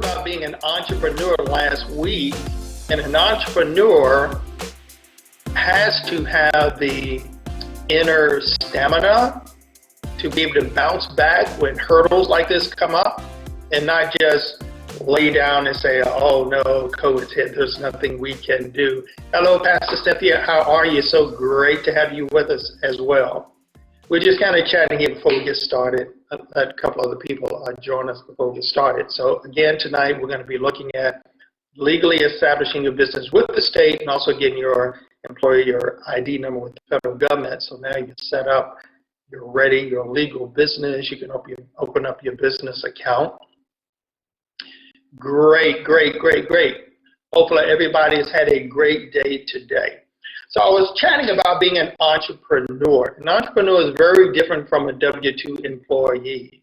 about being an entrepreneur last week, and an entrepreneur has to have the inner stamina to be able to bounce back when hurdles like this come up and not just lay down and say, oh no, COVID's hit, there's nothing we can do. Hello, Pastor Cynthia, how are you? So great to have you with us as well. We're just kind of chatting here before we get started. A couple other people join us before we get started. So again, tonight we're going to be looking at legally establishing your business with the state and also getting your employer your ID number with the federal government. So now you're set up, you're ready, you're a legal business, you can open up your business account. Great. Hopefully everybody has had a great day today. So I was chatting about being an entrepreneur. An entrepreneur is very different from a W-2 employee.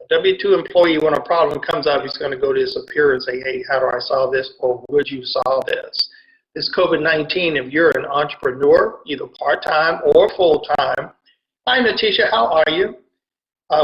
A W-2 employee, when a problem comes up, he's going to go to his superior and say, hey, how do I solve this? Or would you solve this? This COVID-19, if you're an entrepreneur, either part-time or full-time, hi, Natisha, how are you?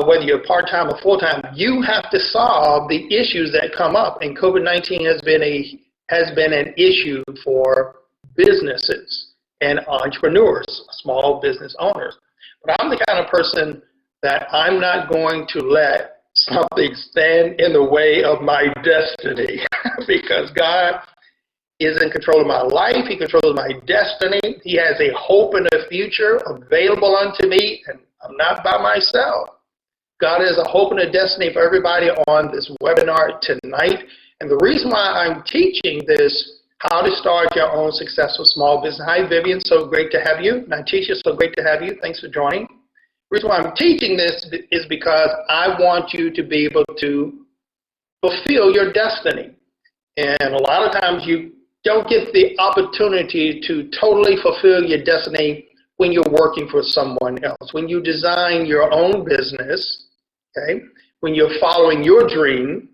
Whether you're part-time or full-time, you have to solve the issues that come up. And COVID-19 has been an issue for businesses and entrepreneurs, small business owners. But I'm the kind of person that I'm not going to let something stand in the way of my destiny because God is in control of my life. He controls my destiny. He has a hope and a future available unto me, and I'm not by myself. God has a hope and a destiny for everybody on this webinar tonight. And the reason why I'm teaching this, how to start your own successful small business. Hi, Vivian, so great to have you. Natisha, so great to have you. Thanks for joining. The reason why I'm teaching this is because I want you to be able to fulfill your destiny. And a lot of times you don't get the opportunity to totally fulfill your destiny when you're working for someone else. When you design your own business, okay, when you're following your dream,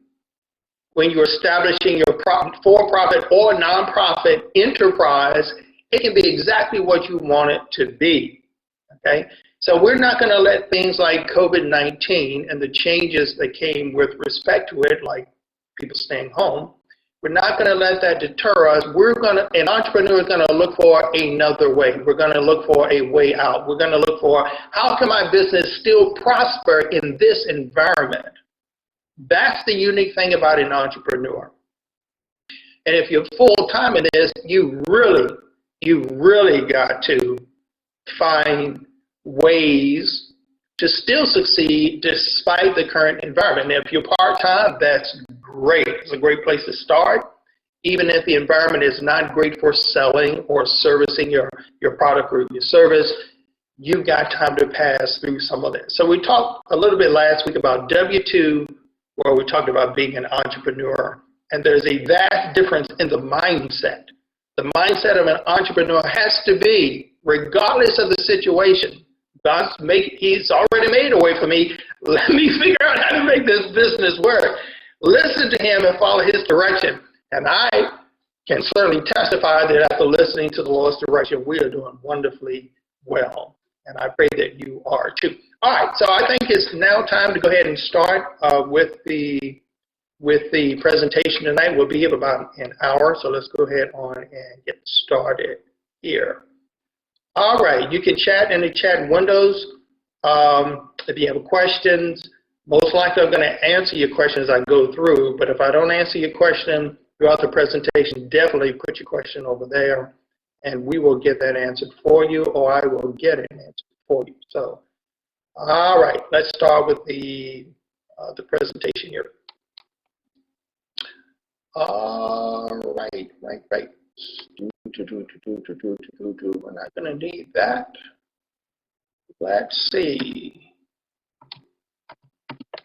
when you're establishing your for-profit or nonprofit enterprise, it can be exactly what you want it to be, okay? So we're not going to let things like COVID-19 and the changes that came with respect to it, like people staying home, we're not going to let that deter us. An entrepreneur is going to look for another way. We're going to look for a way out. We're going to look for, how can my business still prosper in this environment? That's the unique thing about an entrepreneur. And if you're full-time in this, you really got to find ways to still succeed despite the current environment. Now, if you're part-time, that's great. It's a great place to start. Even if the environment is not great for selling or servicing your product or your service, you've got time to pass through some of this. So we talked a little bit last week about W-2, where we talked about being an entrepreneur. And there's a vast difference in the mindset. The mindset of an entrepreneur has to be, regardless of the situation, He's already made a way for me. Let me figure out how to make this business work. Listen to him and follow his direction. And I can certainly testify that after listening to the Lord's direction, we are doing wonderfully well. And I pray that you are too. All right, so I think it's now time to go ahead and start with the presentation tonight. We'll be here about an hour, so let's go ahead on and get started here. All right, you can chat in the chat windows if you have questions. Most likely I'm going to answer your questions as I go through, but if I don't answer your question throughout the presentation, definitely put your question over there, and we will get that answered for you, or I will get it answered for you. So, all right, let's start with the presentation here. All right. We're not going to need that. Let's see.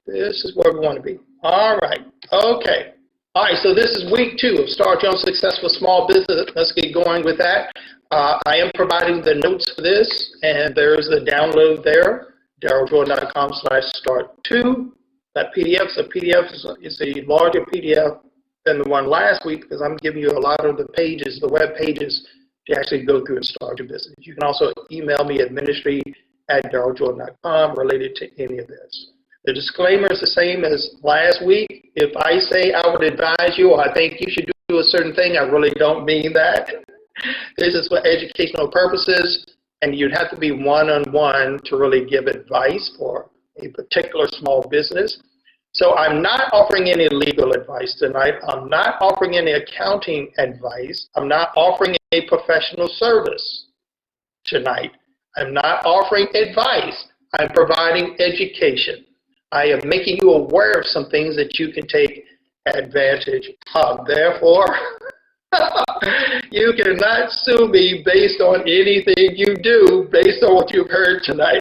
This is where we want to be. All right. Okay. All right. So this is week 2 of Start Your Own Successful Small Business. Let's get going with that. I am providing the notes for this, and there's the download there. DarrellJordan.com/start2. That PDF. So PDF is a larger PDF than the one last week because I'm giving you a lot of the pages, the web pages, to actually go through and start your business. You can also email me at ministry@darrelljordan.com related to any of this. The disclaimer is the same as last week. If I say I would advise you or I think you should do a certain thing, I really don't mean that. This is for educational purposes, and you'd have to be one-on-one to really give advice for a particular small business. So I'm not offering any legal advice tonight. I'm not offering any accounting advice. I'm not offering a professional service tonight. I'm not offering advice. I'm providing education. I am making you aware of some things that you can take advantage of. Therefore, you cannot sue me based on anything you do based on what you've heard tonight.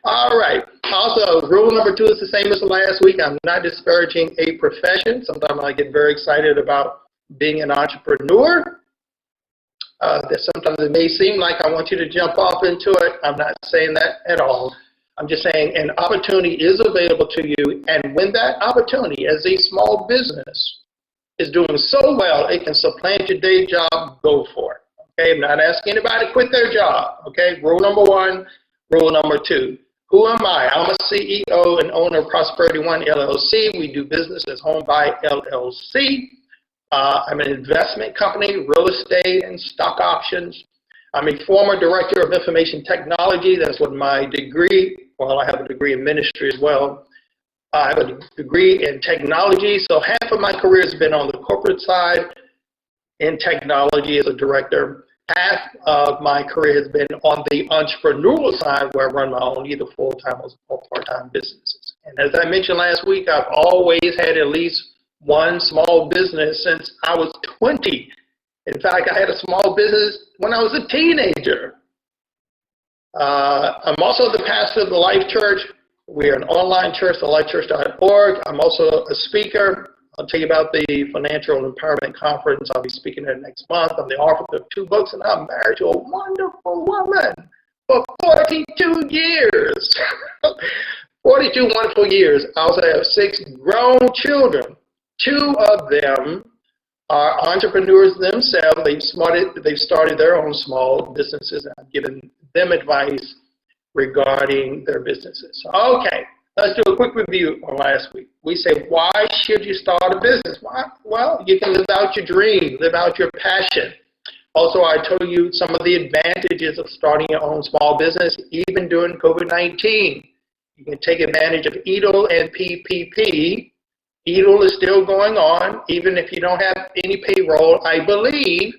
All right. Also, rule number 2 is the same as last week. I'm not disparaging a profession. Sometimes I get very excited about being an entrepreneur. That sometimes it may seem like I want you to jump off into it. I'm not saying that at all. I'm just saying an opportunity is available to you, and when that opportunity as a small business is doing so well, it can supplant your day job, go for it. Okay, I'm not asking anybody to quit their job. Okay, rule number 1, rule number 2. Who am I? I'm a CEO and owner of Prosperity One LLC. We do business as Home Buy LLC. I'm an investment company, real estate and stock options. I'm a former director of information technology. That's what my degree, well, I have a degree in ministry as well. I have a degree in technology, so half of my career has been on the corporate side in technology as a director. Half of my career has been on the entrepreneurial side where I run my own either full-time or part-time businesses. And as I mentioned last week, I've always had at least one small business since I was 20. In fact, I had a small business when I was a teenager. I'm also the pastor of the Life Church. We're an online church, thelifechurch.org. I'm also a speaker. I'll tell you about the Financial Empowerment Conference. I'll be speaking there next month. I'm the author of 2 books, and I'm married to a wonderful woman for 42 years. 42 wonderful years. I also have 6 grown children. 2 of them are entrepreneurs themselves. They've started their own small businesses. I've given them advice regarding their businesses. Okay, let's do a quick review on last week. We say, why should you start a business? Why? Well, you can live out your dream, live out your passion. Also, I told you some of the advantages of starting your own small business, even during COVID-19. You can take advantage of EIDL and PPP. EIDL is still going on, even if you don't have any payroll. I believe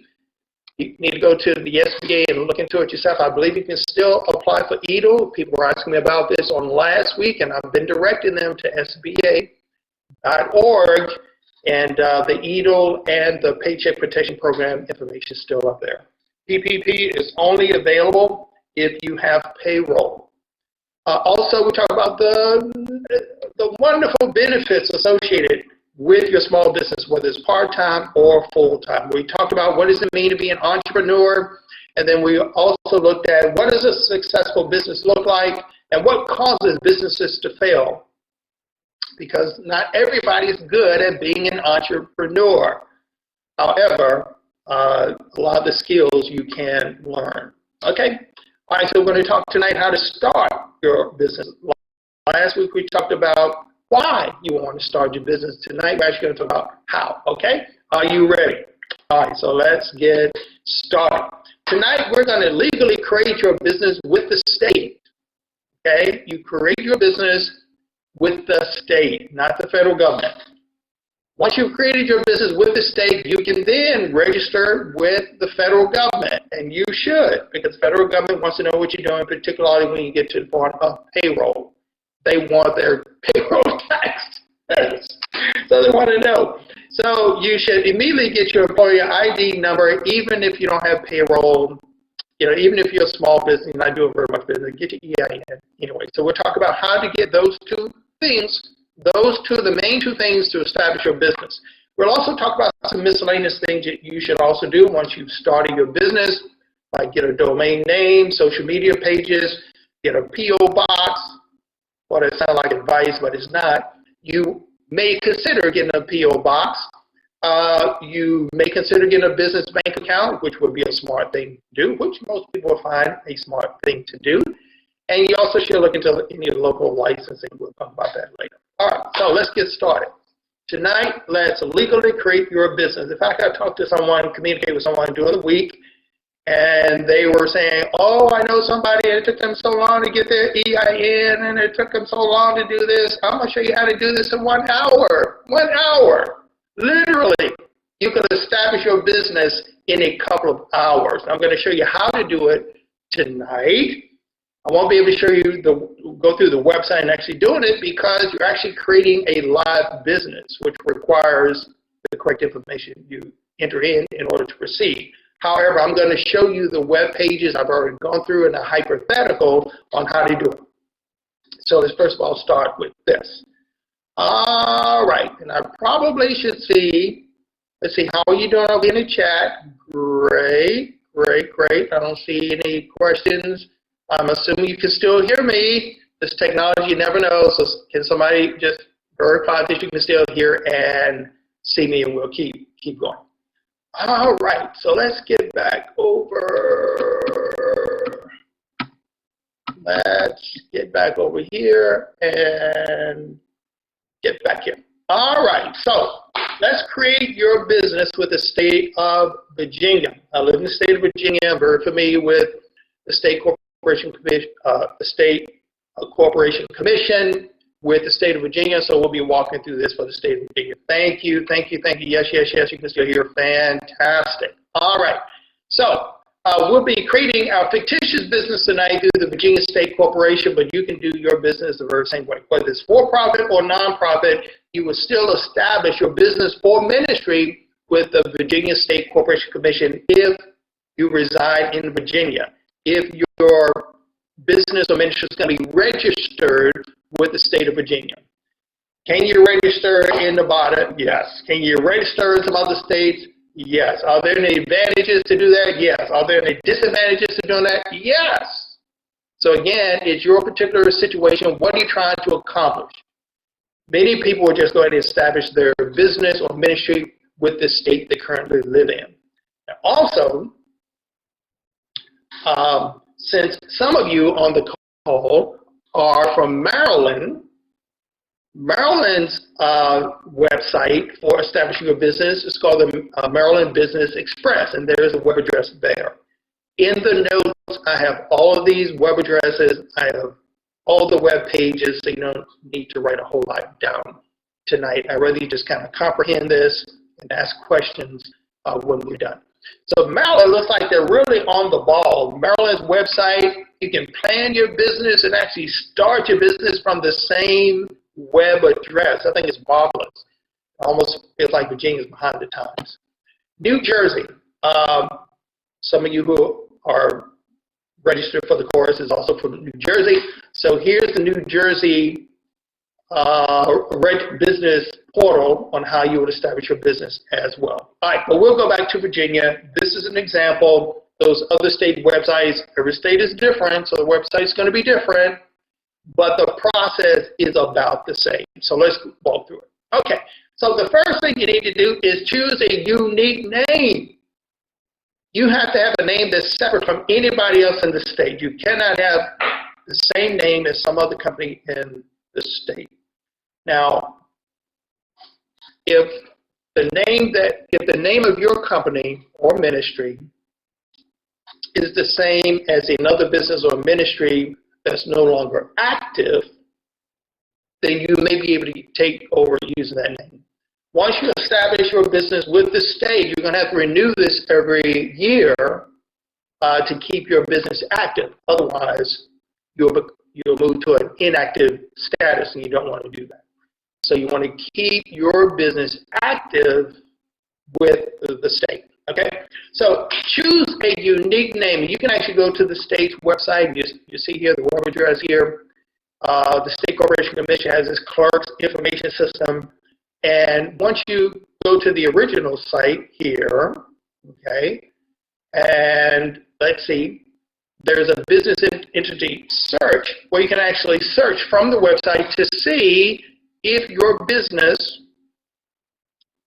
you need to go to the SBA and look into it yourself. I believe you can still apply for EIDL. People were asking me about this on last week, and I've been directing them to SBA.org, and the EIDL and the Paycheck Protection Program information is still up there. PPP is only available if you have payroll. Also, we talk about the wonderful benefits associated with your small business, whether it's part-time or full-time. We talked about what does it mean to be an entrepreneur, and then we also looked at what does a successful business look like and what causes businesses to fail. Because not everybody is good at being an entrepreneur. However, a lot of the skills you can learn. Okay? All right, so we're going to talk tonight how to start your business. Last week we talked about why you want to start your business. Tonight we're actually going to talk about how, okay? Are you ready? All right, so let's get started. Tonight we're going to legally create your business with the state, okay? You create your business with the state, not the federal government. Once you've created your business with the state, you can then register with the federal government, and you should, because the federal government wants to know what you're doing, particularly when you get to the part of payroll. They want their payroll tax. So they want to know. So you should immediately get your employer ID number, even if you don't have payroll. You know, even if you're a small business, you're not doing very much business, get your EIN anyway. So we'll talk about how to get those 2 things. The main 2 things to establish your business. We'll also talk about some miscellaneous things that you should also do once you've started your business, like get a domain name, social media pages, get a P.O. box. Well, it sounds like advice, but it's not. You may consider getting a P.O. box. You may consider getting a business bank account, which would be a smart thing to do, which most people will find a smart thing to do. And you also should look into any local licensing. We'll talk about that later. All right, so let's get started. Tonight, let's legally create your business. In fact, I talked to someone, communicated with someone during the week, and they were saying, oh, I know somebody, it took them so long to get their EIN, and it took them so long to do this. I'm going to show you how to do this in 1 hour. 1 hour. Literally, you can establish your business in a couple of hours. I'm going to show you how to do it tonight. I won't be able to show you go through the website and actually doing it because you're actually creating a live business, which requires the correct information you enter in order to proceed. However, I'm going to show you the web pages I've already gone through and a hypothetical on how to do it. So let's first of all start with this. All right, and I probably should see, let's see, how are you doing over in the chat? Great, great, great. I don't see any questions. I'm assuming you can still hear me. This technology, you never know. So can somebody just verify that you can still hear and see me, and we'll keep going. All right, so let's get back over. Let's get back over here and get back here. All right, so let's create your business with the state of Virginia. I live in the state of Virginia. I'm very familiar with the state corporation commission, corporation commission with the state of Virginia. So we'll be walking through this for the state of Virginia. Thank you, thank you, thank you. Yes, yes, yes. You can still hear. Fantastic. All right. So we'll be creating our fictitious business tonight through the Virginia State Corporation, but you can do your business the very same way. Whether it's for-profit or nonprofit, you will still establish your business or ministry with the Virginia State Corporation Commission if you reside in Virginia. If your business or ministry is going to be registered with the state of Virginia. Can you register in Nevada? Yes. Can you register in some other states? Yes. Are there any advantages to do that? Yes. Are there any disadvantages to doing that? Yes. So again, it's your particular situation. What are you trying to accomplish? Many people will just go ahead and establish their business or ministry with the state they currently live in. Now, also, since some of you on the call are from Maryland, Maryland's website for establishing a business is called the Maryland Business Express, and there is a web address there. In the notes, I have all of these web addresses. I have all the web pages, so you don't need to write a whole lot down tonight. I'd rather you just kind of comprehend this and ask questions when we're done. So Maryland looks like they're really on the ball. Maryland's website, you can plan your business and actually start your business from the same web address. I think it's marvelous. Almost feels like Virginia's behind the times. New Jersey. Some of you who are registered for the course is also from New Jersey. So here's the New Jersey business portal on how you would establish your business as well. All right, but we'll go back to Virginia. This is an example. Those other state websites, every state is different, so the website's going to be different, but the process is about the same. So let's walk through it. Okay, so the first thing you need to do is choose a unique name. You have to have a name that's separate from anybody else in the state. You cannot have the same name as some other company in the state. Now, if the name of your company or ministry is the same as another business or ministry that's no longer active, then you may be able to take over using that name. Once you establish your business with the state, you're going to have to renew this every year to keep your business active. Otherwise, you'll move to an inactive status, and you don't want to do that. So you want to keep your business active with the state. Okay, so choose a unique name. You can actually go to the state's website. You see here the web address here. The State Corporation Commission has its clerk's information system. And once you go to the original site here, okay, and let's see, there's a business entity search where you can actually search from the website to see if your business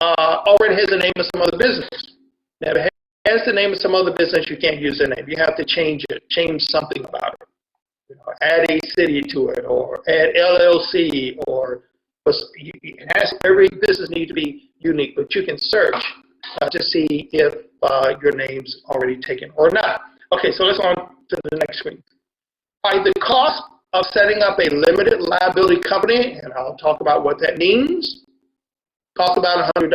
already has the name of some other business. Now, if it has the name of some other business, you can't use the name. You have to change it, change something about it. add a city to it, or add LLC, or it has, every business needs to be unique, but you can search to see if your name's already taken or not. Okay, so let's go on to the next screen. All right, the cost of setting up a limited liability company, and I'll talk about what that means, costs about $100.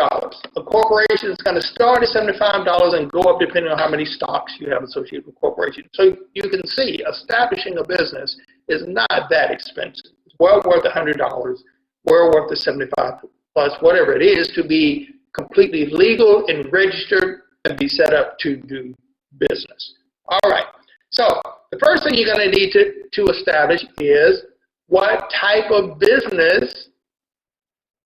A corporation is going to start at $75 and go up depending on how many stocks you have associated with a corporation. So you can see establishing a business is not that expensive. It's well worth $100, well worth the 75 plus whatever it is to be completely legal and registered and be set up to do business. All right. So the first thing you're going to need to establish is what type of business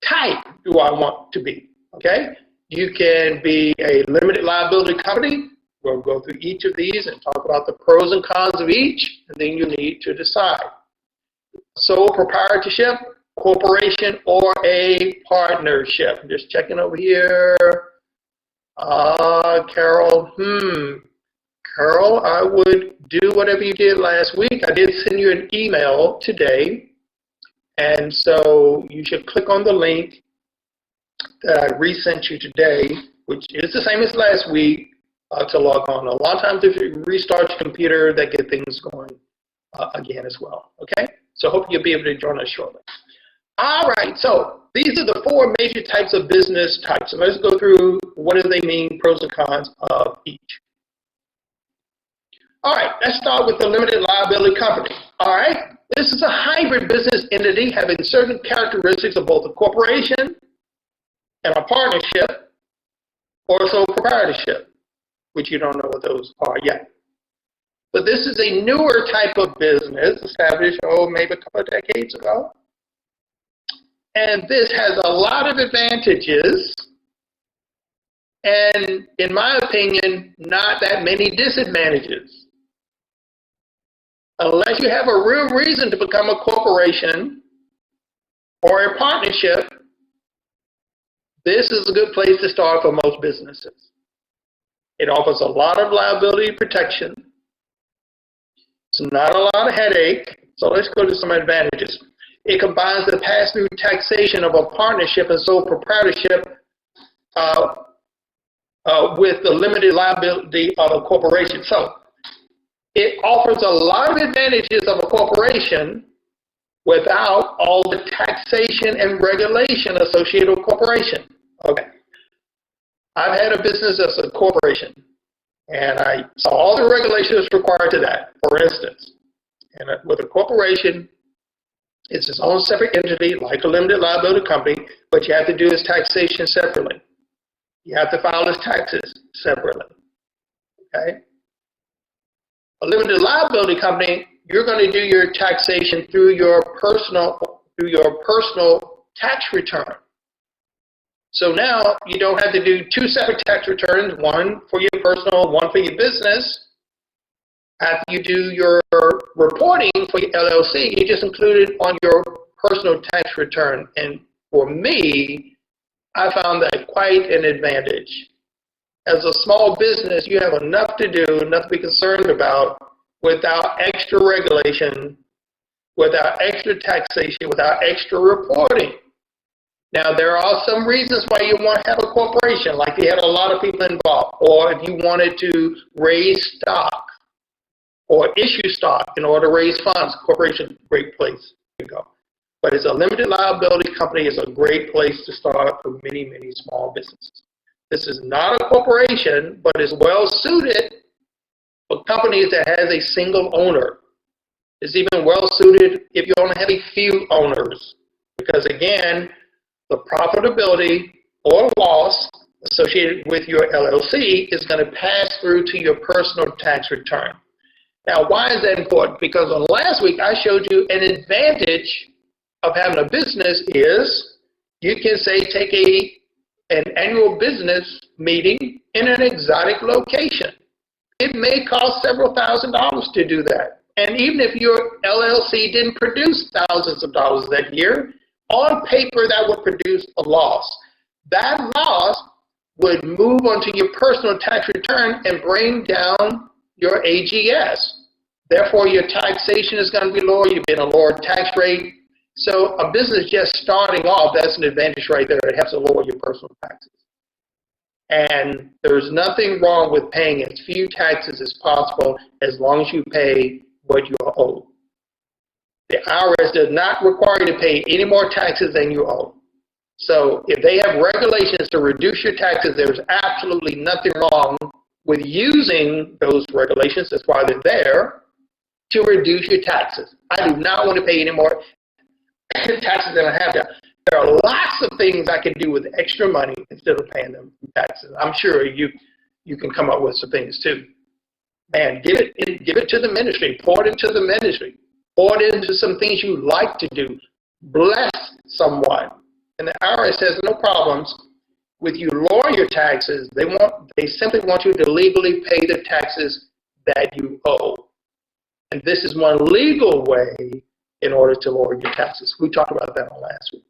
type do I want to be, okay? You can be a limited liability company. We'll go through each of these and talk about the pros and cons of each, and then you need to decide. Sole proprietorship, corporation, or a partnership. I'm just checking over here. Carol, Carol, I would do whatever you did last week. I did send you an email today. And so you should click on the link that I resent you today, which is the same as last week, to log on. A lot of times if you restart your computer, that get things going again as well, okay? So hope you'll be able to join us shortly. All right, so these are the four major types of business types. So let's go through what do they mean, pros and cons of each. All right, let's start with the limited liability company. All right, this is a hybrid business entity having certain characteristics of both a corporation and a partnership, or sole proprietorship, which you don't know what those are yet. But this is a newer type of business established, maybe a couple of decades ago. And this has a lot of advantages and, in my opinion, not that many disadvantages. Unless you have a real reason to become a corporation or a partnership, this is a good place to start for most businesses. It offers a lot of liability protection. It's not a lot of headache. So let's go to some advantages. It combines the pass-through taxation of a partnership and sole proprietorship with the limited liability of a corporation. So it offers a lot of advantages of a corporation without all the taxation and regulation associated with corporation. Okay. I've had a business as a corporation, and I saw all the regulations required to that. For instance, and with a corporation, it's its own separate entity, like a limited liability company, but you have to do its taxation separately. You have to file its taxes separately. Okay? A limited liability company, you're going to do your taxation through your personal tax return. So now you don't have to do two separate tax returns, one for your personal, one for your business. After you do your reporting for your LLC, you just include it on your personal tax return. And for me, I found that quite an advantage. As a small business, you have enough to do, enough to be concerned about, without extra regulation, without extra taxation, without extra reporting. Now, there are some reasons why you want to have a corporation, like you had a lot of people involved, or if you wanted to raise stock or issue stock in order to raise funds. Corporation, great place to go. But as a limited liability company, is a great place to start for many, many small businesses. This is not a corporation, but is well suited for companies that has a single owner. It's even well suited if you only have a few owners, because again, the profitability or loss associated with your LLC is going to pass through to your personal tax return. Now, why is that important? Because on last week, I showed you an advantage of having a business is you can say take an annual business meeting in an exotic location. It may cost several $1,000s to do that. And even if your LLC didn't produce thousands of dollars that year, on paper that would produce a loss. That loss would move onto your personal tax return and bring down your AGS. Therefore, your taxation is going to be lower. You're paying a lower tax rate. So a business just starting off, that's an advantage right there. It helps to lower your personal taxes. And there's nothing wrong with paying as few taxes as possible as long as you pay what you are owed. The IRS does not require you to pay any more taxes than you owe. So if they have regulations to reduce your taxes, there's absolutely nothing wrong with using those regulations. That's why they're there, to reduce your taxes. I do not want to pay any more taxes than I have to. There are lots of things I can do with extra money instead of paying them taxes. I'm sure you can come up with some things too. Man, give it to the ministry. Pour it into the ministry. Pour it into some things you like to do. Bless someone. And the IRS has no problems with you lower your taxes. They simply want you to legally pay the taxes that you owe. And this is one legal way in order to lower your taxes. We talked about that on last week.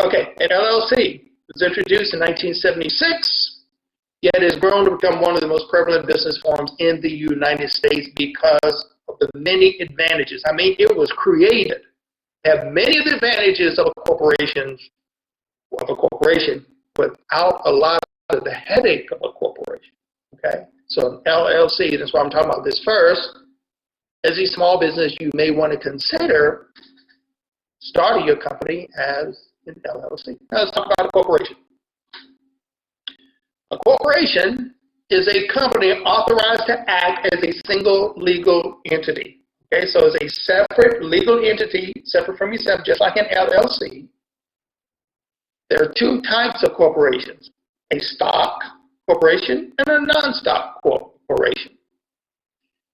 Okay, an LLC was introduced in 1976, yet has grown to become one of the most prevalent business forms in the United States because of the many advantages. I mean, it was created to have many of the advantages of a corporation without a lot of the headache of a corporation. Okay, so an LLC, that's why I'm talking about this first. As a small business, you may want to consider starting your company as an LLC. Now let's talk about a corporation. A corporation is a company authorized to act as a single legal entity. Okay, so it's a separate legal entity, separate from yourself, just like an LLC. There are two types of corporations, a stock corporation and a non-stock corporation.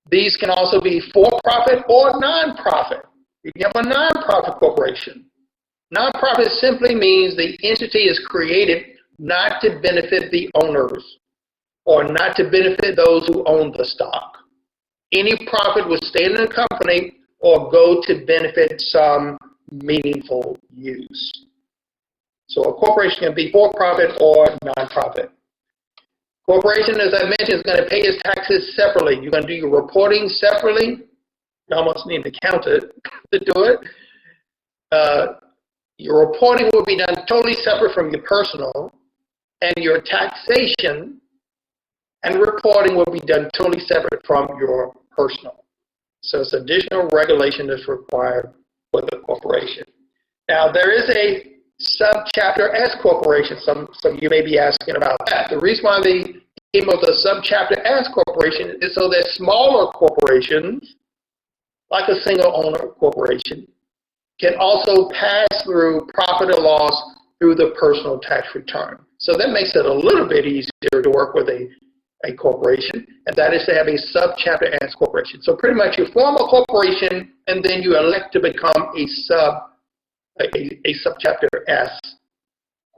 These can also be for-profit or non-profit. You can have a non-profit corporation. Non-profit simply means the entity is created not to benefit the owners or not to benefit those who own the stock. Any profit will stay in the company or go to benefit some meaningful use. So a corporation can be for-profit or non-profit. Corporation, as I mentioned, is going to pay its taxes separately. You're going to do your reporting separately. You almost need an accountant to do it. Your reporting will be done totally separate from your personal, and your taxation and reporting will be done totally separate from your personal. So it's additional regulation that's required for the corporation. Now, there is a subchapter S corporation. Some of you may be asking about that. The reason why they came up with a subchapter S corporation is so that smaller corporations, like a single owner corporation, can also pass through profit or loss through the personal tax return. So that makes it a little bit easier to work with a corporation, and that is to have a subchapter S corporation. So pretty much you form a corporation and then you elect to become a subchapter S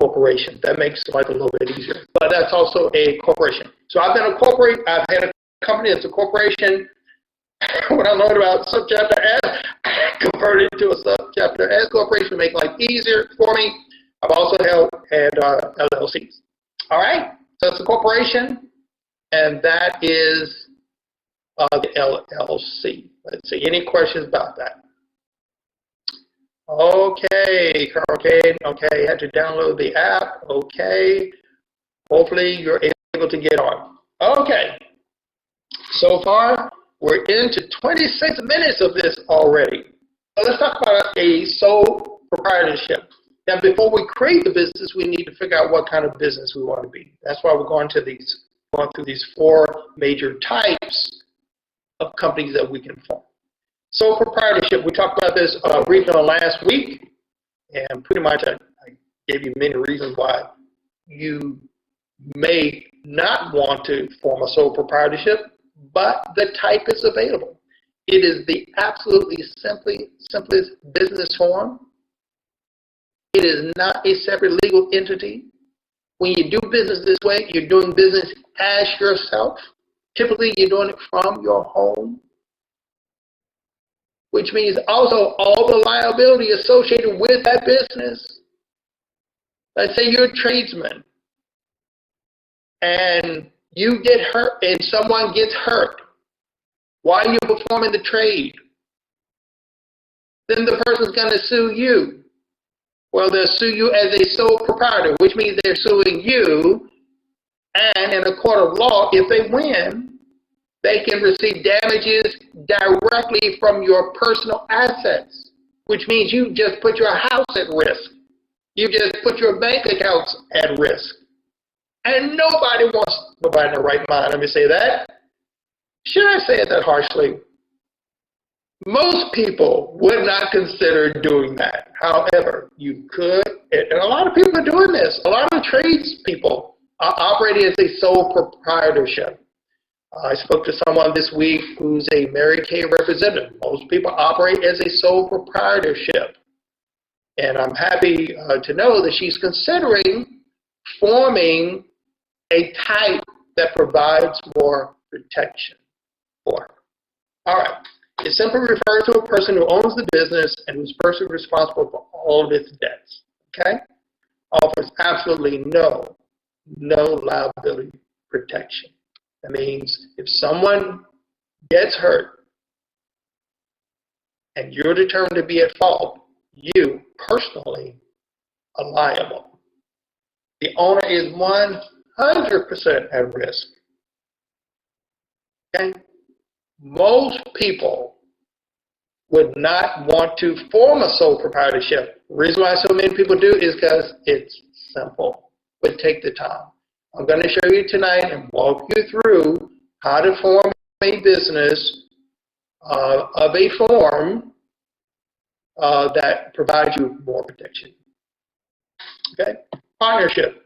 corporation. That makes life a little bit easier. But that's also a corporation. So I've had a company that's a corporation. When I learned about subchapter S, I converted it to a subchapter S corporation to make life easier for me. I've also had LLCs. All right, so it's a corporation, and that is the LLC. Let's see, any questions about that? Okay, okay, had to download the app. Okay, hopefully you're able to get on. Okay, so far we're into 26 minutes of this already. So let's talk about a sole proprietorship. Now, before we create the business, we need to figure out what kind of business we want to be. That's why we're going through these four major types of companies that we can form. Sole proprietorship, we talked about this briefly on last week, and pretty much I gave you many reasons why you may not want to form a sole proprietorship, but the type is available. It is the absolutely simplest business form. It is not a separate legal entity. When you do business this way, you're doing business as yourself. Typically, you're doing it from your home, which means also all the liability associated with that business. Let's say you're a tradesman and you get hurt and someone gets hurt while you're performing the trade, then the person's going to sue you. Well, they'll sue you as a sole proprietor, which means they're suing you, and in a court of law, if they win, they can receive damages directly from your personal assets, which means you just put your house at risk. You just put your bank accounts at risk. And nobody in the right mind, let me say that. Should I say it that harshly? Most people would not consider doing that. However, you could, and a lot of people are doing this. A lot of tradespeople are operating as a sole proprietorship. I spoke to someone this week who's a Mary Kay representative. Most people operate as a sole proprietorship. And I'm happy to know that she's considering forming a type that provides more protection for her. All right. It simply refers to a person who owns the business and who's personally responsible for all of its debts. Okay? Offers absolutely no liability protection. That means if someone gets hurt and you're determined to be at fault, you personally are liable. The owner is 100% at risk. Okay? Most people would not want to form a sole proprietorship. The reason why so many people do is because it's simple, but take the time. I'm going to show you tonight and walk you through how to form a business of a form that provides you more protection. Okay? Partnership.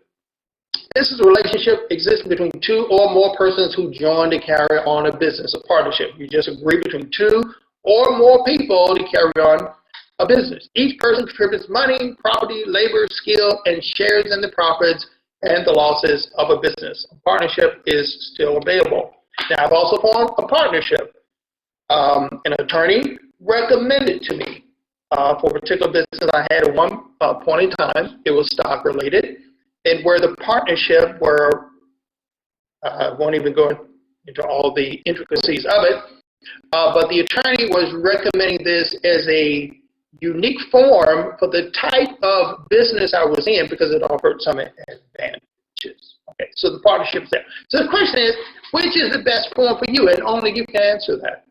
This is a relationship existing between two or more persons who join to carry on a business, a partnership. You just agree between two or more people to carry on a business. Each person contributes money, property, labor, skill, and shares in the profits and the losses of a business. A partnership is still available. Now, I've also formed a partnership. An attorney recommended to me for a particular business I had at one point in time. It was stock related, and where the partnership were, I won't even go into all the intricacies of it, but the attorney was recommending this as a unique form for the type of business I was in because it offered some advantages. Okay, so the partnership is there. So the question is, which is the best form for you? And only you can answer that.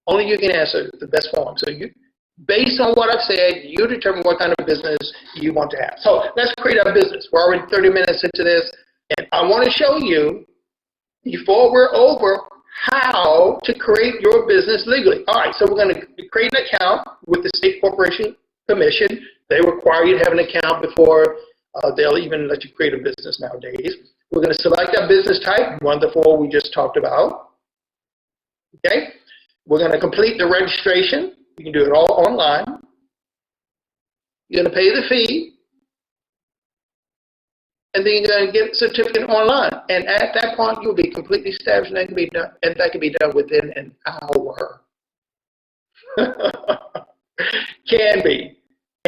Only you can answer the best form. So you, based on what I've said, you determine what kind of business you want to have. So let's create our business. We're already 30 minutes into this, and I want to show you, before we're over, how to create your business legally. All right, so we're going to create an account with the State Corporation Commission. They require you to have an account before they'll even let you create a business nowadays. We're going to select our business type, one of the four we just talked about. Okay, we're going to complete the registration. You can do it all online. You're going to pay the fee, and then you're going to get a certificate online. And at that point, you'll be completely established, and that can be done, within an hour. Can be.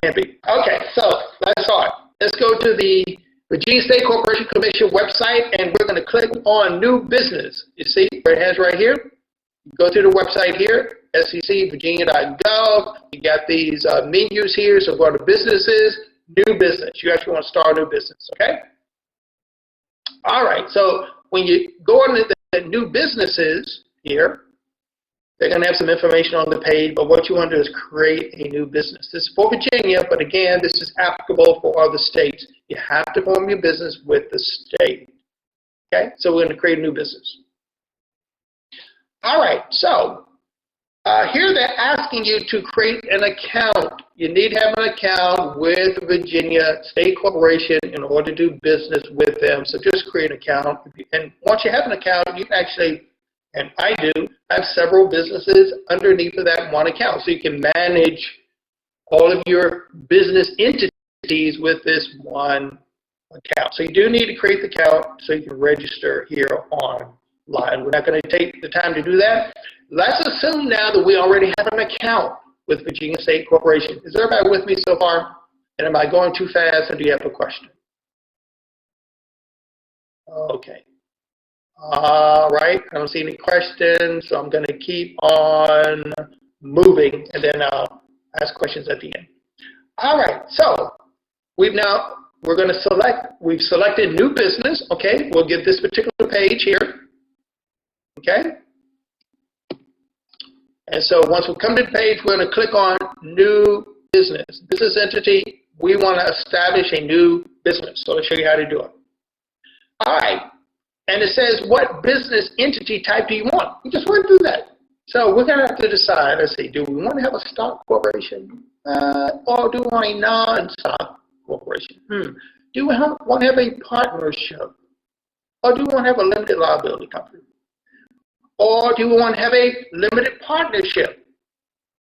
Okay, so let's start. Let's go to the Virginia State Corporation Commission website, and we're going to click on New Business. You see where it has right here? Go to the website here, secvirginia.gov. You got these menus here. So go to businesses, new business. You actually want to start a new business, okay? All right, so when you go into the new businesses here, they're going to have some information on the page, but what you want to do is create a new business. This is for Virginia, but again, this is applicable for other states. You have to form your business with the state, okay? So we're going to create a new business. All right, so here they're asking you to create an account. You need to have an account with Virginia State Corporation in order to do business with them. So just create an account. And once you have an account, you can actually, and I do, have several businesses underneath of that one account. So you can manage all of your business entities with this one account. So you do need to create the account so you can register here online. We're not going to take the time to do that. Let's assume now that we already have an account with Virginia State Corporation. Is everybody with me so far? And am I going too fast, or do you have a question? Okay. All right, I don't see any questions, so I'm going to keep on moving, and then I'll ask questions at the end. All right, so we've selected new business. Okay, we'll get this particular page here. Okay, and so once we come to the page, we're going to click on new business. Business entity, we want to establish a new business. So let's show you how to do it. All right, and it says, what business entity type do you want? We just went through that. So we're going to have to decide, let's see, do we want to have a stock corporation or do we want a non-stock corporation? Do we want to have a partnership or do we want to have a limited liability company? Or do we want to have a limited partnership?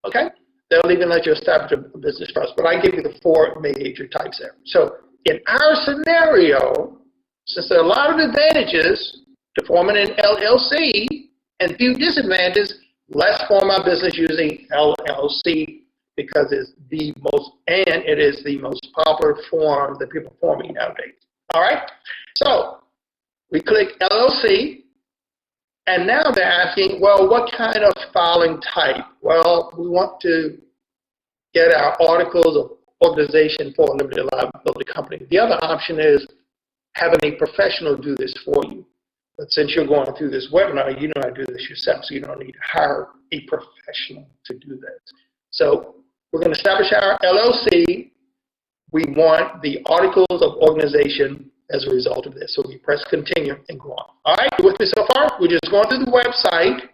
Okay? They'll even let you establish a business first, but I give you the four major types there. So in our scenario, since there are a lot of advantages to forming an LLC and few disadvantages, let's form our business using LLC because it's the most popular form that people are forming nowadays. All right? So we click LLC. And now they're asking, well, what kind of filing type? Well, we want to get our articles of organization for a limited liability company. The other option is having a professional do this for you. But since you're going through this webinar, you know how to do this yourself, so you don't need to hire a professional to do this. So we're going to establish our LLC. We want the articles of organization as a result of this. So we press continue and go on. All right, you with me so far? We're just going through the website.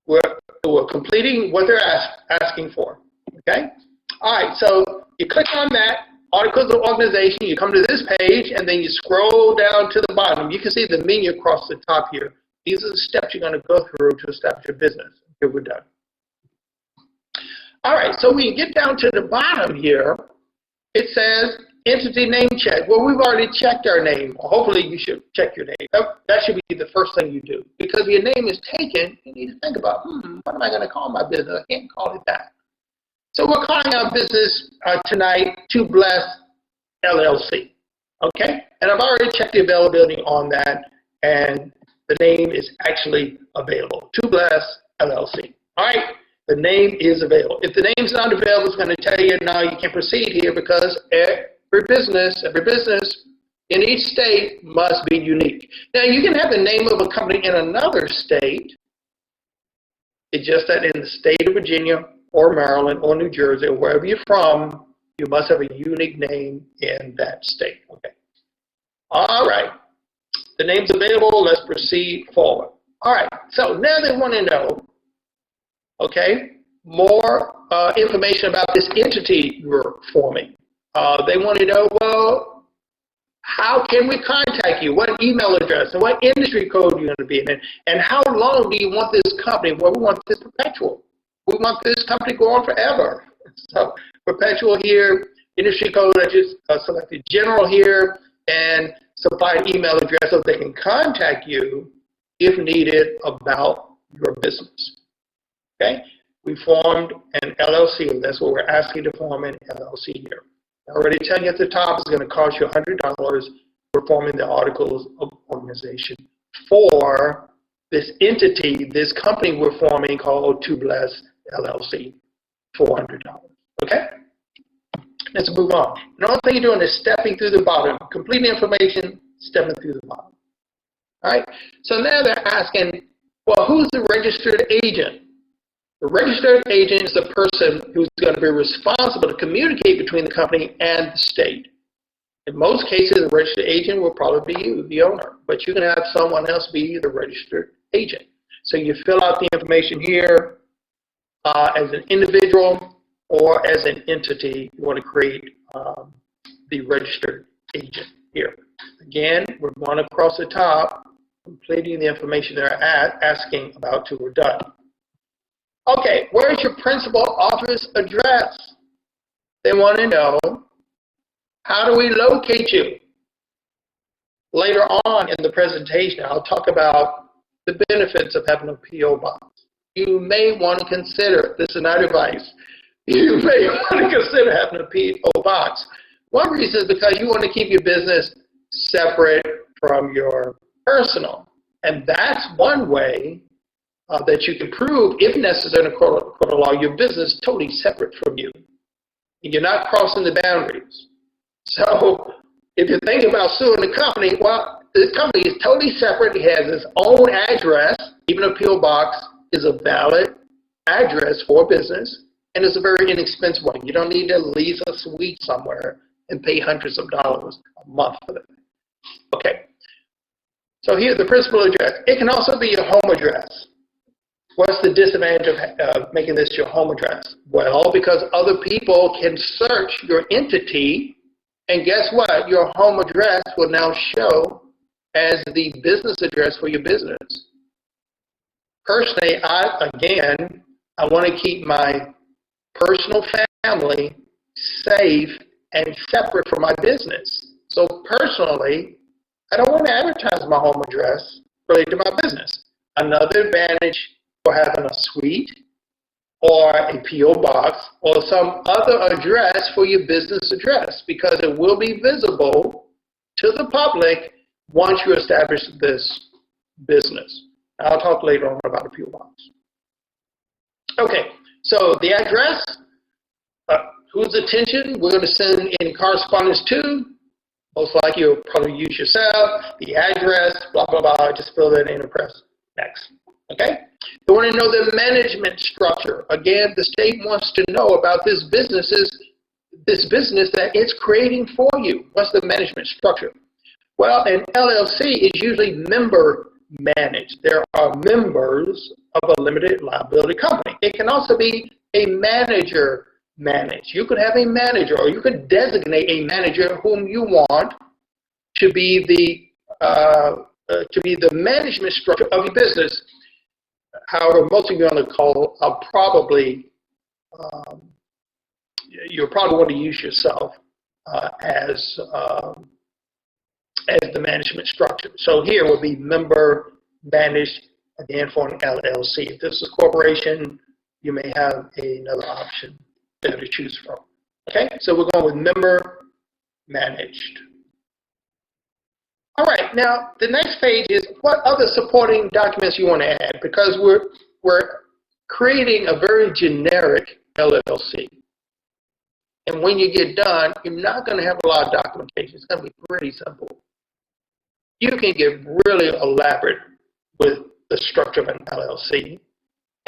We're completing what they're asking for. Okay? All right, so you click on that, articles of organization, you come to this page, and then you scroll down to the bottom. You can see the menu across the top here. These are the steps you're going to go through to establish your business. Okay, we're done. All right, so when you get down to the bottom here, it says entity name check. Well, we've already checked our name. Hopefully, you should check your name. That should be the first thing you do. Because if your name is taken, you need to think about, what am I going to call my business? I can't call it that. So we're calling our business tonight, To Bless LLC. Okay? And I've already checked the availability on that, and the name is actually available. To Bless LLC. All right? The name is available. If the name's not available, it's going to tell you, no, you can't proceed here because every business in each state must be unique. Now, you can have the name of a company in another state. It's just that in the state of Virginia or Maryland or New Jersey or wherever you're from, you must have a unique name in that state. Okay. All right. The name's available. Let's proceed forward. All right. So now they want to know, okay, more information about this entity you're forming. They want to know, well, how can we contact you? What email address and what industry code you're going to be in? And how long do you want this company? Well, we want this perpetual. We want this company to go on forever. So perpetual here, industry code, I just selected general here, and supply an email address so they can contact you if needed about your business. Okay? We formed an LLC, and that's what we're asking to form an LLC here. I already telling you at the top, it's going to cost you $100 for forming the articles of organization for this entity, this company we're forming called To Bless LLC, $400. Okay? Let's move on. And the only thing you're doing is stepping through the bottom, completing information, stepping through the bottom. All right? So now they're asking, well, who's the registered agent? The registered agent is the person who's going to be responsible to communicate between the company and the state. In most cases, the registered agent will probably be you, the owner, but you can have someone else be the registered agent. So you fill out the information here as an individual or as an entity. You want to create the registered agent here. Again, we're going across the top, completing the information they're asking about till we're done. Okay, where's your principal office address? They want to know, how do we locate you? Later on in the presentation, I'll talk about the benefits of having a P.O. box. You may want to consider, this is not advice, you may want to consider having a P.O. box. One reason is because you want to keep your business separate from your personal. And that's one way that you can prove, if necessary, in a court of law, your business is totally separate from you. And you're not crossing the boundaries. So if you think about suing the company, well, the company is totally separate. It has its own address. Even a P.O. box is a valid address for business, and it's a very inexpensive one. You don't need to lease a suite somewhere and pay hundreds of dollars a month for that. Okay. So here's the principal address. It can also be your home address. What's the disadvantage of making this your home address? Well, because other people can search your entity, and guess what? Your home address will now show as the business address for your business. Personally, I want to keep my personal family safe and separate from my business. So personally, I don't want to advertise my home address related to my business. Another advantage for having a suite or a P.O. box or some other address for your business address, because it will be visible to the public once you establish this business. I'll talk later on about a P.O. box. Okay, so the address, whose attention we're going to send in correspondence to. Most likely you'll probably use yourself, the address, blah, blah, blah. Just fill that in and press next. Okay? You want to know the management structure. Again, the state wants to know about this business that it's creating for you. What's the management structure? Well, an LLC is usually member managed. There are members of a limited liability company. It can also be a manager managed. You could have a manager, or you could designate a manager whom you want to be the management structure of your business. However, most of you on the call are probably you'll probably want to use yourself as the management structure. So here will be member managed, again, for an LLC. If this is a corporation, you may have another option there to choose from. Okay, so we're going with member managed. All right, now the next page is what other supporting documents you want to add, because we're creating a very generic LLC. And when you get done, you're not going to have a lot of documentation. It's going to be pretty simple. You can get really elaborate with the structure of an LLC.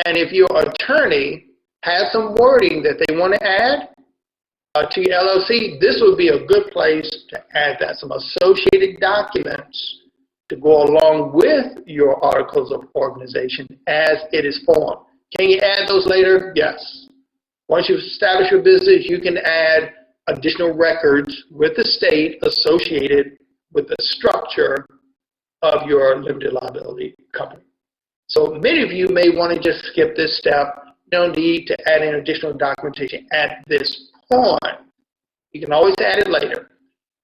And if your attorney has some wording that they want to add to your LLC, this would be a good place to add that. Some associated documents to go along with your articles of organization as it is formed. Can you add those later? Yes. Once you've established your business, you can add additional records with the state associated with the structure of your limited liability company. So many of you may want to just skip this step. No need to add in additional documentation at this point. You can always add it later.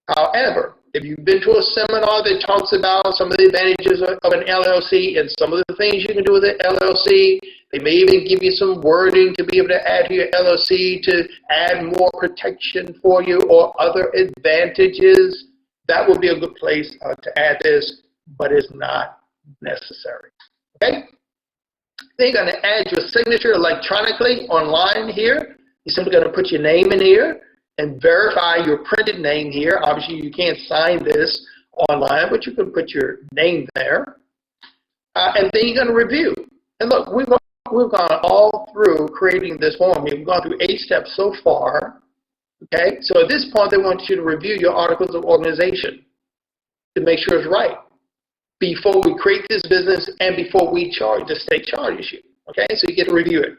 However, if you've been to a seminar that talks about some of the advantages of an LLC and some of the things you can do with an LLC, they may even give you some wording to be able to add to your LLC to add more protection for you or other advantages. That would be a good place to add this, but it's not necessary. Okay? Then you're going to add your signature electronically online here. You're simply going to put your name in here and verify your printed name here. Obviously, you can't sign this online, but you can put your name there. And then you're going to review. And look, we've gone all through creating this form. We've gone through 8 steps so far. Okay? So at this point, they want you to review your articles of organization to make sure it's right before we create this business and before we charge, the state charges you. Okay? So you get to review it.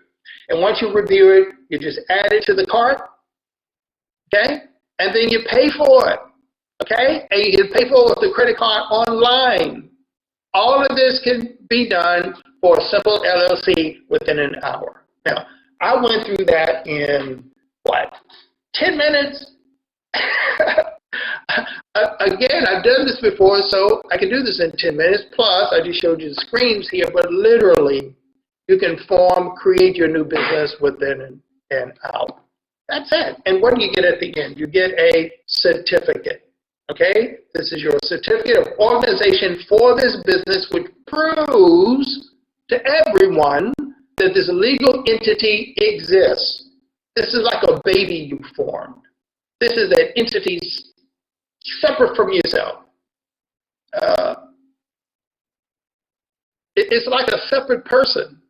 And once you review it, you just add it to the cart. Okay? And then you pay for it. Okay? And you can pay for it with the credit card online. All of this can be done for a simple LLC within an hour. Now, I went through that in, 10 minutes? Again, I've done this before, so I can do this in 10 minutes. Plus, I just showed you the screens here, but literally, you can create your new business within an hour. That's it. And what do you get at the end? You get a certificate. Okay? This is your certificate of organization for this business, which proves to everyone that this legal entity exists. This is like a baby you formed. This is an entity separate from yourself. It's like a separate person.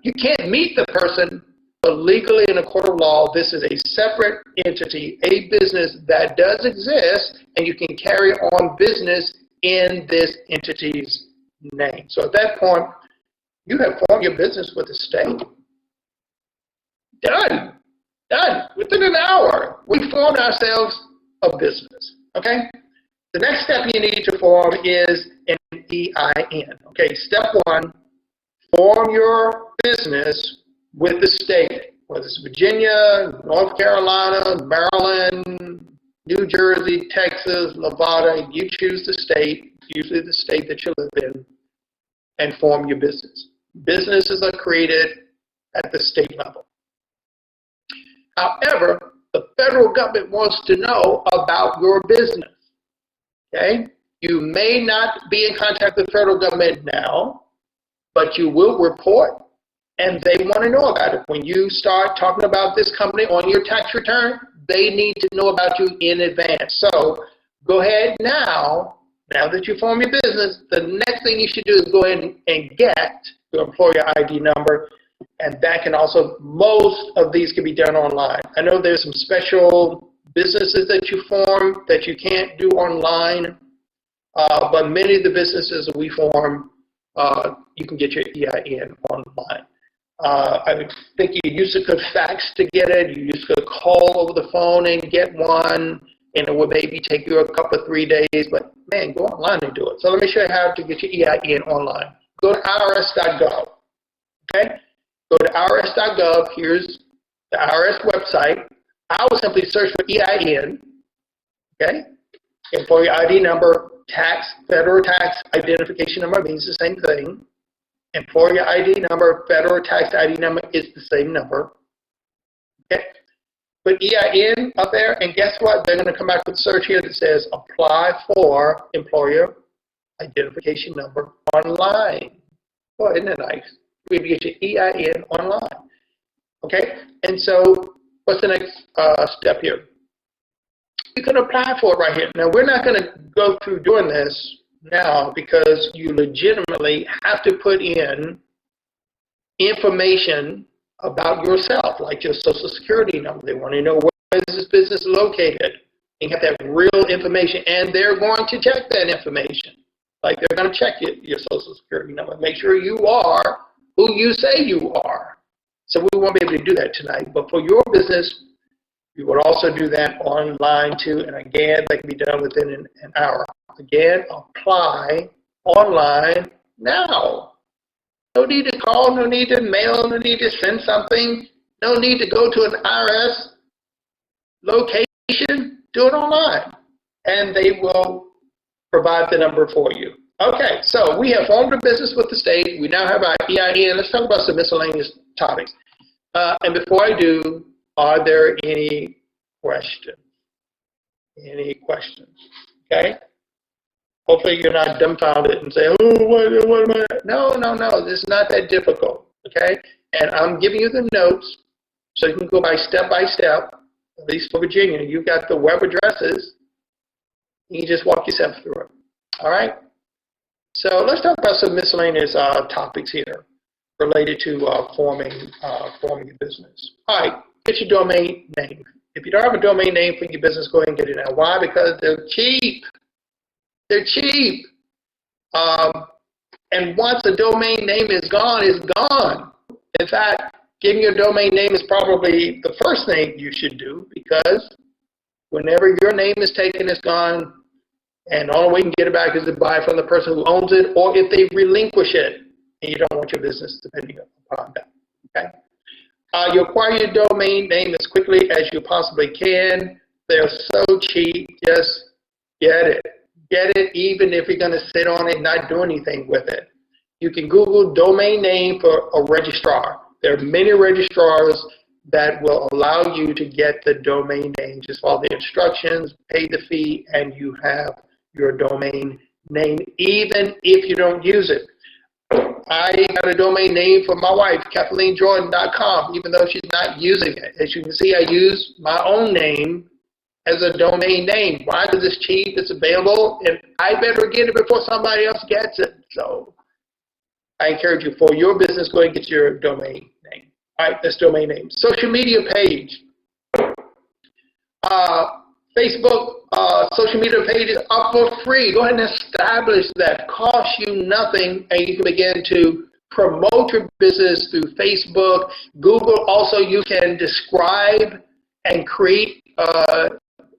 You can't meet the person, but legally in a court of law, this is a separate entity, a business that does exist, and you can carry on business in this entity's name. So at that point, you have formed your business with the state. Done. Done. Within an hour, we formed ourselves a business. Okay? The next step you need to form is an EIN. Okay, step one, form your business with the state, whether it's Virginia, North Carolina, Maryland, New Jersey, Texas, Nevada. You choose the state, usually the state that you live in, and form your business. Businesses are created at the state level. However, the federal government wants to know about your business. Okay? You may not be in contact with the federal government now, but you will report, and they want to know about it. When you start talking about this company on your tax return, they need to know about you in advance. So go ahead now that you form your business, the next thing you should do is go ahead and get your employer ID number, and that can also, most of these can be done online. I know there's some special businesses that you form that you can't do online, but many of the businesses that we form, you can get your EIN online. I think you used to could fax to get it. You used to could call over the phone and get one, and it would maybe take you a couple of 3 days, but man, go online and do it. So let me show you how to get your EIN online. Go to irs.gov, okay? Go to irs.gov, here's the IRS website. I will simply search for EIN, okay? Employee ID number, federal tax identification number means the same thing. Employer ID number, federal tax ID number is the same number. Okay. Put EIN up there, and guess what? They're going to come back with a search here that says apply for employer identification number online. Well, isn't that nice? We get your EIN online. Okay. And so what's the next step here? You can apply for it right here. Now, we're not going to go through doing this now because you legitimately have to put in information about yourself, like your social security number. They want to know where is this business located. You have to have real information, and they're going to check that information. Like they're going to check your social security number, make sure you are who you say you are. So we won't be able to do that tonight, but for your business, you would also do that online too, and again, that can be done within an hour. Again, apply online now. No need to call, no need to mail, no need to send something, no need to go to an IRS location. Do it online, and they will provide the number for you. Okay, so we have formed a business with the state. We now have our EIN. Let's talk about some miscellaneous topics. And before I do, are there any questions? Any questions? Okay? Hopefully you're not dumbfounded and say, oh, what am I? No, this is not that difficult. Okay? And I'm giving you the notes so you can go step by step. At least for Virginia, you've got the web addresses. You can just walk yourself through it. All right? So let's talk about some miscellaneous topics here related to forming your business. All right, get your domain name. If you don't have a domain name for your business, go ahead and get it now. Why? Because they're cheap. They're cheap. And once the domain name is gone, it's gone. In fact, getting your domain name is probably the first thing you should do, because whenever your name is taken, it's gone, and the only way you can get it back is to buy from the person who owns it, or if they relinquish it, and you don't want your business depending upon that. Okay? You acquire your domain name as quickly as you possibly can. They're so cheap. Just get it. Get it, even if you're going to sit on it and not do anything with it. You can Google domain name for a registrar. There are many registrars that will allow you to get the domain name. Just follow the instructions, pay the fee, and you have your domain name even if you don't use it. I got a domain name for my wife, KathleenJordan.com, even though she's not using it. As you can see, I use my own name as a domain name. Why? Because it's cheap, it's available, and I better get it before somebody else gets it. So I encourage you, for your business, go ahead and get your domain name. All right, that's domain name. Social media page. Facebook social media pages are for free. Go ahead and establish that. Costs you nothing, and you can begin to promote your business through Facebook. Google also, you can describe and create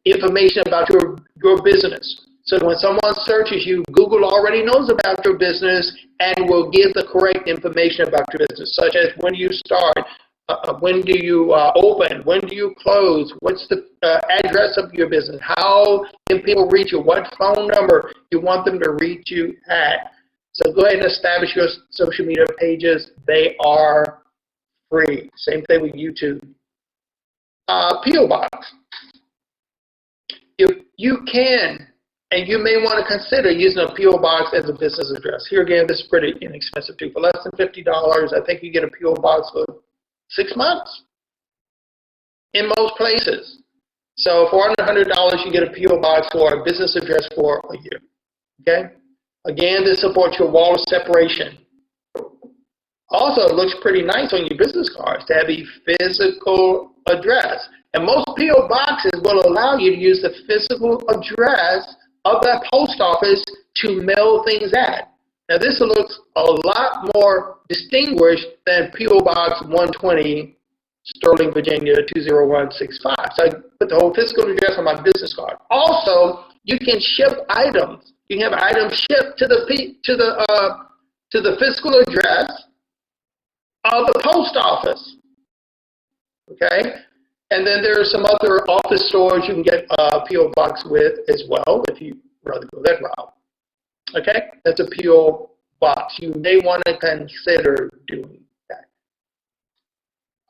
information about your business. So when someone searches you, Google already knows about your business and will give the correct information about your business, such as when you start, when do you open, when do you close, what's the address of your business, how can people reach you, what phone number you want them to reach you at. So go ahead and establish your social media pages. They are free. Same thing with YouTube. P.O. Box. If you can, and you may want to consider using a P.O. Box as a business address. Here again, this is pretty inexpensive too. For less than $50, I think you get a P.O. Box for 6 months in most places. So for under $100, you get a P.O. Box for a business address for a year. Okay? Again, this supports your wall of separation. Also, it looks pretty nice on your business cards to have a physical address. And most P.O. boxes will allow you to use the physical address of that post office to mail things at. Now, this looks a lot more distinguished than P.O. Box 120, Sterling, Virginia 20165. So I put the whole physical address on my business card. Also, you can ship items. You can have items shipped to the physical address of the post office. Okay? And then there are some other office stores you can get a P.O. Box with as well if you rather go that route. Okay? That's a P.O. Box. You may want to consider doing that.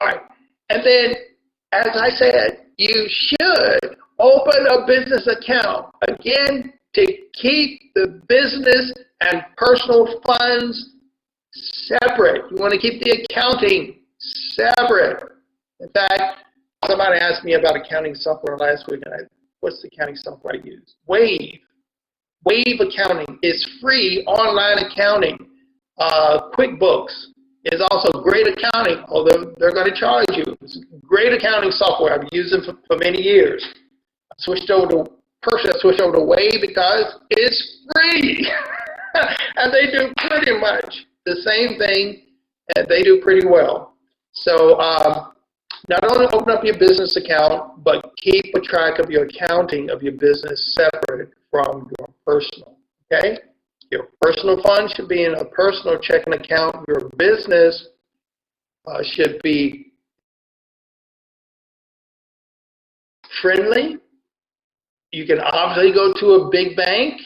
All right. And then, as I said, you should open a business account. Again, to keep the business and personal funds separate. You want to keep the accounting separate. In fact, somebody asked me about accounting software last week, and what's the accounting software I use? Wave. Wave Accounting is free online accounting. QuickBooks is also great accounting, although they're going to charge you. It's great accounting software. I've used them for many years. I switched over to Wave because it's free. And they do pretty much the same thing, and they do pretty well. So not only open up your business account, but keep a track of your accounting of your business separate from your personal, okay? Your personal funds should be in a personal checking account. Your business should be friendly. You can obviously go to a big bank.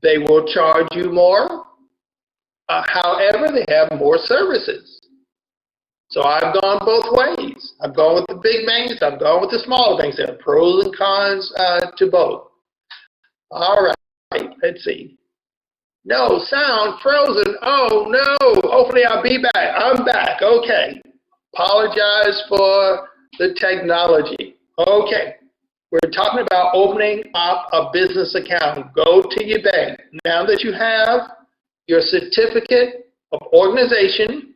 They will charge you more. However, they have more services. So I've gone both ways. I've gone with the big banks. I've gone with the smaller banks. There are pros and cons to both. All right, let's see. No, sound frozen. Oh, no. Hopefully I'll be back. I'm back. Okay. Apologize for the technology. Okay. We're talking about opening up a business account. Go to your bank. Now that you have your certificate of organization,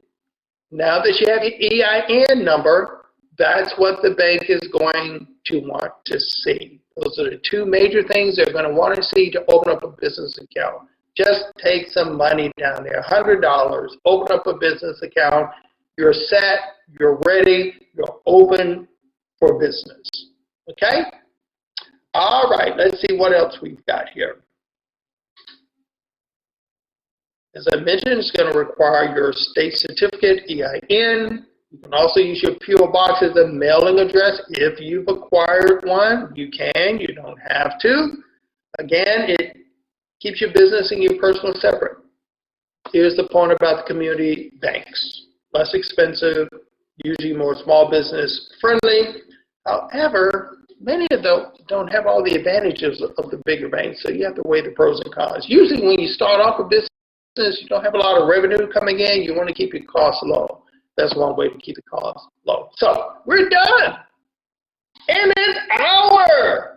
now that you have your EIN number, that's what the bank is going to want to see. Those are the two major things they're going to want to see to open up a business account. Just take some money down there, $100, open up a business account. You're set, you're ready, you're open for business. Okay? All right, let's see what else we've got here. As I mentioned, it's going to require your state certificate, EIN. You can also use your P.O. Box as a mailing address. If you've acquired one, you can. You don't have to. Again, it keeps your business and your personal separate. Here's the point about the community banks. Less expensive, usually more small business friendly. However, many of them don't have all the advantages of the bigger banks, so you have to weigh the pros and cons. Usually when you start off a business, you don't have a lot of revenue coming in, you want to keep your costs low. That's one way to keep the costs low. So we're done in an hour.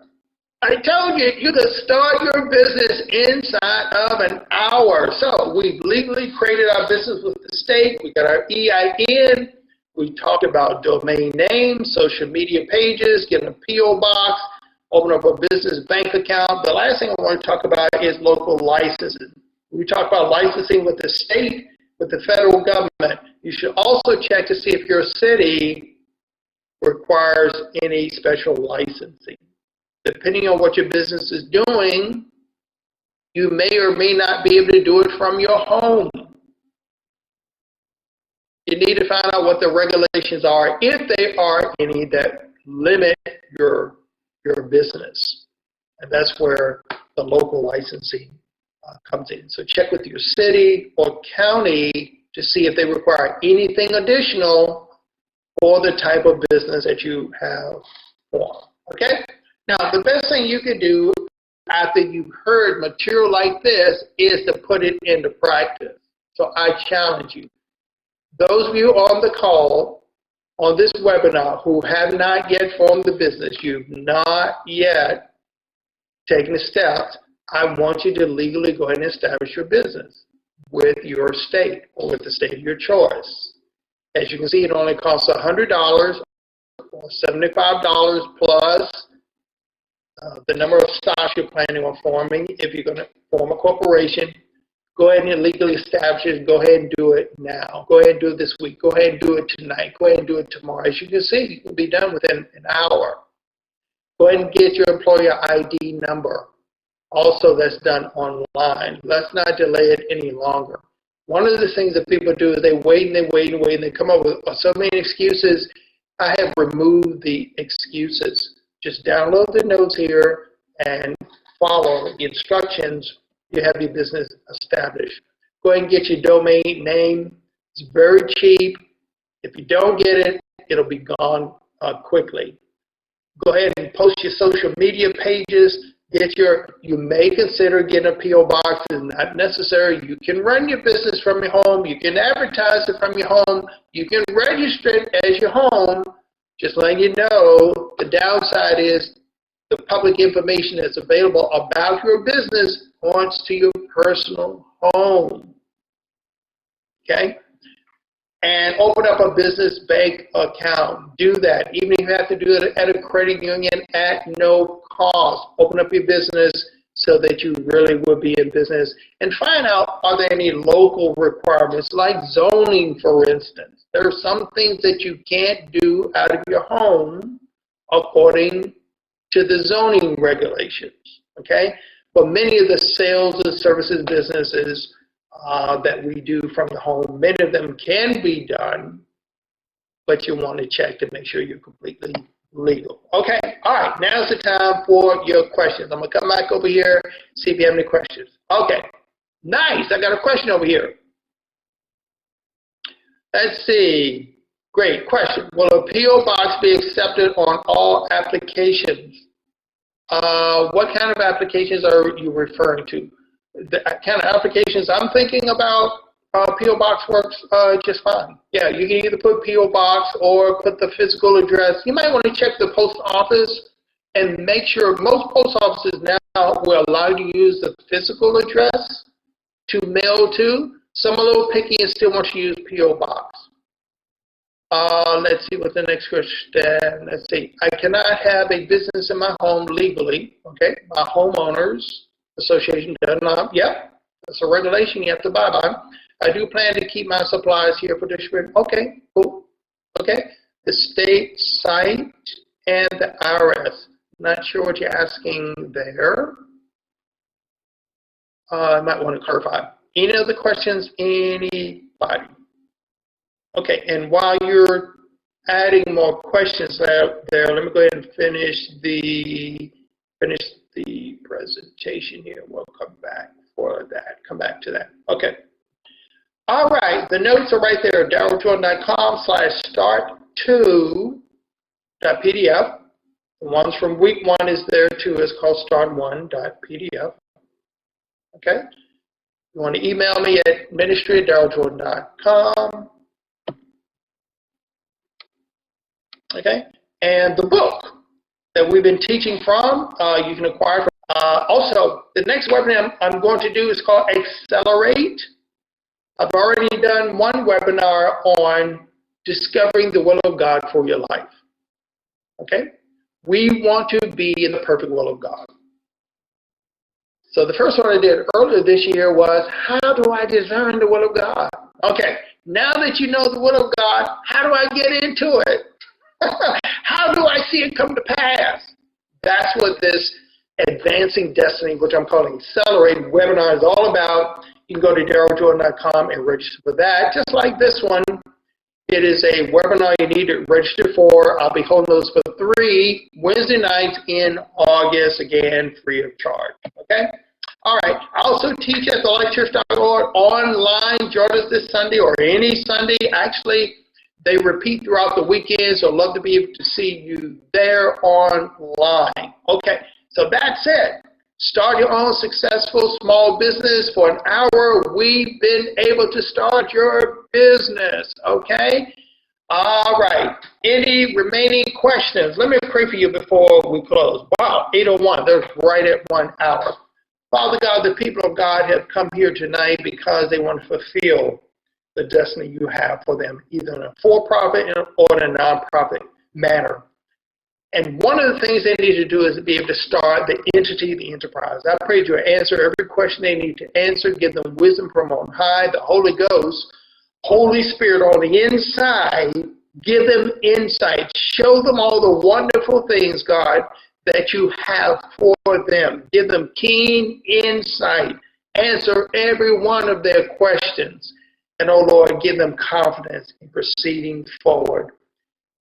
I told you, you could start your business inside of an hour. So we've legally created our business with the state. We got our EIN. We talked about domain names, social media pages, getting a P.O. box, open up a business bank account. The last thing I want to talk about is local licensing. We talk about licensing with the state, with the federal government. You should also check to see if your city requires any special licensing. Depending on what your business is doing, you may or may not be able to do it from your home. You need to find out what the regulations are, if there are any that limit your business. And that's where the local licensing comes in. So check with your city or county to see if they require anything additional for the type of business that you have formed. Okay? Now, the best thing you can do after you've heard material like this is to put it into practice. So I challenge you. Those of you on the call, on this webinar, who have not yet formed the business, you've not yet taken the steps, I want you to legally go ahead and establish your business with your state or with the state of your choice. As you can see, it only costs $100 or $75 plus the number of stocks you're planning on forming. If you're going to form a corporation, go ahead and legally establish it. Go ahead and do it now. Go ahead and do it this week. Go ahead and do it tonight. Go ahead and do it tomorrow. As you can see, you can be done within an hour. Go ahead and get your employer ID number. Also, that's done online. Let's not delay it any longer. One of the things that people do is they wait and they wait and wait and they come up with so many excuses. I have removed the excuses. Just download the notes here and follow the instructions. You have your business established. Go ahead and get your domain name. It's very cheap. If you don't get it, it'll be gone quickly. Go ahead and post your social media pages. You may consider getting a P.O. box. It's not necessary. You can run your business from your home. You can advertise it from your home. You can register it as your home. Just letting you know, the downside is the public information that's available about your business points to your personal home. Okay? And open up a business bank account. Do that. Even if you have to do it at a credit union at no cost. Open up your business so that you really will be in business. And find out, are there any local requirements, like zoning, for instance. There are some things that you can't do out of your home according to the zoning regulations. Okay? But many of the sales and services businesses that we do from the home, many of them can be done, but you want to check to make sure you're completely legal. Okay, all right, now's the time for your questions. I'm going to come back over here, see if you have any questions. Okay, nice, I got a question over here. Let's see, great question. Will a P.O. box be accepted on all applications? What kind of applications are you referring to? The kind of applications I'm thinking about, P.O. Box works just fine. Yeah, you can either put P.O. Box or put the physical address. You might want to check the post office and make sure. Most post offices now will allow you to use the physical address to mail to. Some are a little picky and still want you to use P.O. Box. Let's see what the next question. Let's see. I cannot have a business in my home legally. Okay, my homeowners association does not. Yep, that's a regulation you have to abide by. I do plan to keep my supplies here for distribution. Okay, cool. Okay, the state site and the IRS. Not sure what you're asking there. I might want to clarify. Any other questions? Anybody? Okay, and while you're adding more questions there, let me go ahead and finish the presentation here. We'll come back for that. Come back to that. Okay. All right, the notes are right there. DarrellJordan.com/start2.pdf. The ones from week 1 is there too. It's called start1.pdf. Okay? You want to email me at ministry@darrelljordan.com. Okay? And the book that we've been teaching from, you can acquire from. Also, the next webinar I'm going to do is called Accelerate. I've already done one webinar on discovering the will of God for your life. Okay? We want to be in the perfect will of God. So the first one I did earlier this year was, how do I discern the will of God? Okay, now that you know the will of God, how do I get into it? How do I see it come to pass? That's what this Advancing Destiny, which I'm calling Accelerate webinar, is all about. You can go to darrelljordan.com and register for that. Just like this one, it is a webinar you need to register for. I'll be holding those for 3 Wednesday nights in August, again, free of charge. Okay? All right. I also teach at thelightchurch.org online. Join us this Sunday or any Sunday. Actually, they repeat throughout the weekend, so I'd love to be able to see you there online. Okay. So that's it. Start your own successful small business for an hour. We've been able to start your business, okay? All right. Any remaining questions? Let me pray for you before we close. Wow, 8:01. That's right at 1 hour. Father God, the people of God have come here tonight because they want to fulfill the destiny you have for them, either in a for-profit or in a non-profit manner. And one of the things they need to do is be able to start the entity, the enterprise. I pray you answer every question they need to answer, give them wisdom from on high, the Holy Ghost, Holy Spirit on the inside, give them insight. Show them all the wonderful things, God, that you have for them. Give them keen insight. Answer every one of their questions. And, oh Lord, give them confidence in proceeding forward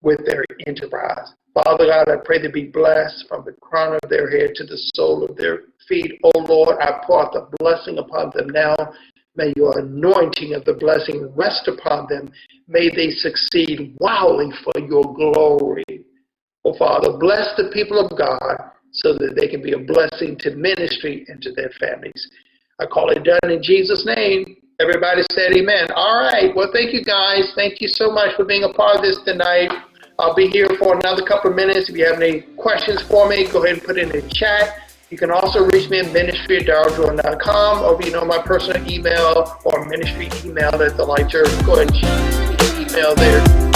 with their enterprise. Father God, I pray they be blessed from the crown of their head to the sole of their feet. Oh Lord, I pour out the blessing upon them now. May your anointing of the blessing rest upon them. May they succeed wildly for your glory. Oh Father, bless the people of God so that they can be a blessing to ministry and to their families. I call it done in Jesus' name. Everybody said amen. All right. Well, thank you guys. Thank you so much for being a part of this tonight. I'll be here for another couple of minutes. If you have any questions for me, go ahead and put it in the chat. You can also reach me at ministry@darrelljordan.com, or if you know my personal email or ministry email at the Light Church, go ahead and email there.